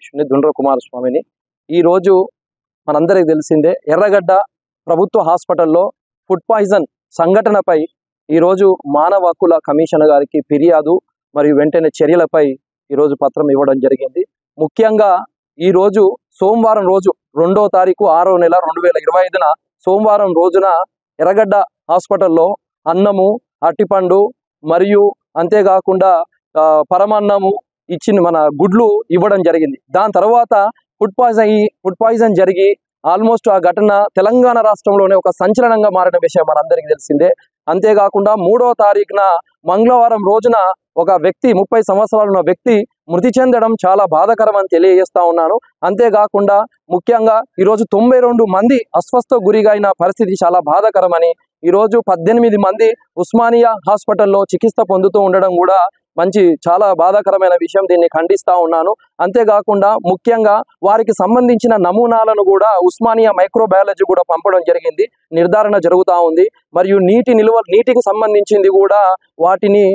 అధ్యక్షుడిని దుండ్ర కుమారస్వామిని. ఈరోజు మనందరికీ తెలిసిందే, ఎర్రగడ్డ ప్రభుత్వ హాస్పిటల్లో ఫుడ్ పాయిజన్ సంఘటనపై ఈరోజు మానవ హక్కుల కమిషన్ గారికి ఫిర్యాదు మరియు వెంటనే చర్యలపై ఈరోజు పత్రం ఇవ్వడం జరిగింది. ముఖ్యంగా ఈరోజు సోమవారం రోజు 2వ తారీఖు 6వ నెల 2025న సోమవారం రోజున ఎర్రగడ్డ హాస్పిటల్లో అన్నము, అట్టిపండు మరియు అంతేకాకుండా పరమాన్నము ఇచ్చిన మన గుడ్లు ఇవ్వడం జరిగింది. దాని తర్వాత ఫుడ్ పాయిజన్ జరిగి ఆల్మోస్ట్ ఆ ఘటన తెలంగాణ రాష్ట్రంలోనే ఒక సంచలనంగా మారిన విషయం మనందరికీ తెలిసిందే. అంతేకాకుండా 3వ తారీఖున మంగళవారం రోజున ఒక వ్యక్తి 30 సంవత్సరాలు ఉన్న వ్యక్తి మృతి చెందడం చాలా బాధాకరం అని తెలియజేస్తా ఉన్నాను. అంతేకాకుండా ముఖ్యంగా ఈరోజు 92 మంది అస్వస్థ గురిగా అయిన పరిస్థితి చాలా బాధాకరమని, ఈరోజు 18 మంది ఉస్మానియా హాస్పిటల్లో చికిత్స పొందుతూ ఉండడం కూడా చాలా బాధాకరమైన విషయం. దీన్ని ఖండిస్తా ఉన్నాను. అంతేకాకుండా ముఖ్యంగా వారికి సంబంధించిన నమూనాలను కూడా ఉస్మానియా మైక్రోబయాలజీ కూడా పంపడం జరిగింది. నిర్ధారణ జరుగుతూ ఉంది. మరియు నీటికి సంబంధించింది కూడా వాటిని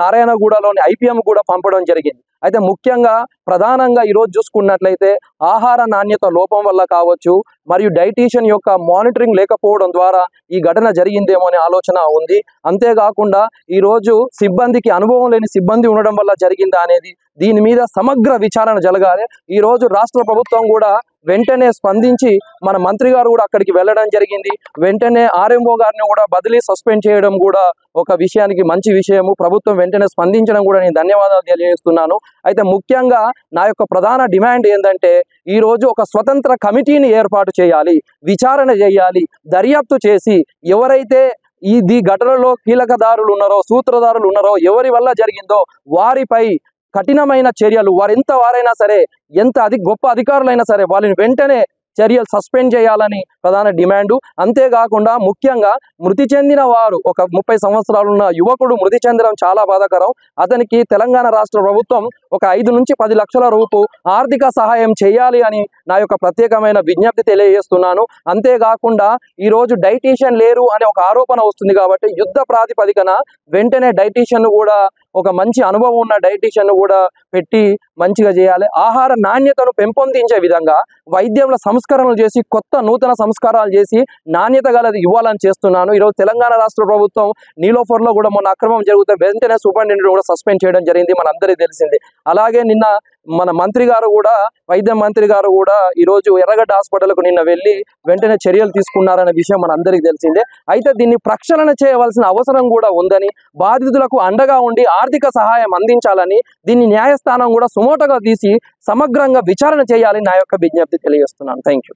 నారాయణగూడలోని IPM కూడా పంపడం జరిగింది. అయితే ముఖ్యంగా ప్రధానంగా ఈరోజు చూసుకున్నట్లయితే ఆహార నాణ్యత లోపం వల్ల కావచ్చు, మరియు డైటీషియన్ యొక్క మానిటరింగ్ లేకపోవడం ద్వారా ఈ ఘటన జరిగిందేమో అనే ఆలోచన ఉంది. అంతేకాకుండా ఈరోజు సిబ్బందికి అనుభవం లేని సిబ్బంది ఉండడం వల్ల జరిగిందా అనేది దీని మీద సమగ్ర విచారణ జరగాలి. ఈరోజు రాష్ట్ర ప్రభుత్వం కూడా వెంటనే స్పందించి మన మంత్రి గారు కూడా అక్కడికి వెళ్ళడం జరిగింది. వెంటనే RMO గారిని కూడా బదిలీ సస్పెండ్ చేయడం కూడా ఒక విషయానికి మంచి విషయము. ప్రభుత్వం వెంటనే స్పందించడం కూడా నేను ధన్యవాదాలు తెలియజేస్తున్నాను. అయితే ముఖ్యంగా నా యొక్క ప్రధాన డిమాండ్ ఏంటంటే, ఈరోజు ఒక స్వతంత్ర కమిటీని ఏర్పాటు చేయాలి, విచారణ చేయాలి, దర్యాప్తు చేసి ఎవరైతే ఈ ఘటనలో కీలకదారులు ఉన్నారో, సూత్రధారులు ఉన్నారో, ఎవరి వల్ల జరిగిందో వారిపై కఠినమైన చర్యలు, వారైనా సరే, ఎంత గొప్ప అధికారులైనా సరే వాళ్ళని వెంటనే చర్యలు సస్పెండ్ చేయాలని ప్రధాన డిమాండు. అంతేకాకుండా ముఖ్యంగా మృతి చెందిన వారు ఒక 30 సంవత్సరాలున్న యువకుడు మృతి చెందడం చాలా బాధాకరం. అతనికి తెలంగాణ రాష్ట్ర ప్రభుత్వం ఒక 5 నుంచి 10 లక్షల రూపాయలు ఆర్థిక సహాయం చేయాలి అని నా యొక్క ప్రత్యేకమైన విజ్ఞప్తి తెలియజేస్తున్నాను. అంతేకాకుండా ఈరోజు డైటీషియన్ లేరు అనే ఒక ఆరోపణ వస్తుంది కాబట్టి యుద్ధ ప్రాతిపదికన వెంటనే డైటీషియన్ కూడా, ఒక మంచి అనుభవం ఉన్న డైటీషియన్ కూడా పెట్టి మంచిగా చేయాలి. ఆహార నాణ్యతను పెంపొందించే విధంగా వైద్యంలో సంస్కరణలు చేసి కొత్త నూతన సంస్కారాలు చేసి నాణ్యత గలది ఇవ్వాలని చేస్తున్నాను. ఈరోజు తెలంగాణ రాష్ట్ర ప్రభుత్వం నీలోఫర్లో కూడా మొన్న అక్రమం జరిగితే వెంటనే సూపరింటెండెంట్ కూడా సస్పెండ్ చేయడం జరిగింది, మనందరికీ తెలిసింది. అలాగే నిన్న మన మంత్రి గారు కూడా, వైద్య మంత్రి గారు కూడా ఈరోజు ఎర్రగడ్డ హాస్పిటల్కు నిన్న వెళ్ళి వెంటనే చర్యలు తీసుకున్నారనే విషయం మనందరికీ తెలిసిందే. అయితే దీన్ని ప్రక్షాళన చేయవలసిన అవసరం కూడా ఉందని, బాధితులకు అండగా ఉండి ఆర్థిక సహాయం అందించాలని, దీన్ని న్యాయస్థానం కూడా సుమోటగా తీసి సమగ్రంగా విచారణ చేయాలని నా యొక్క విజ్ఞప్తి తెలియజేస్తున్నాను. Thank you.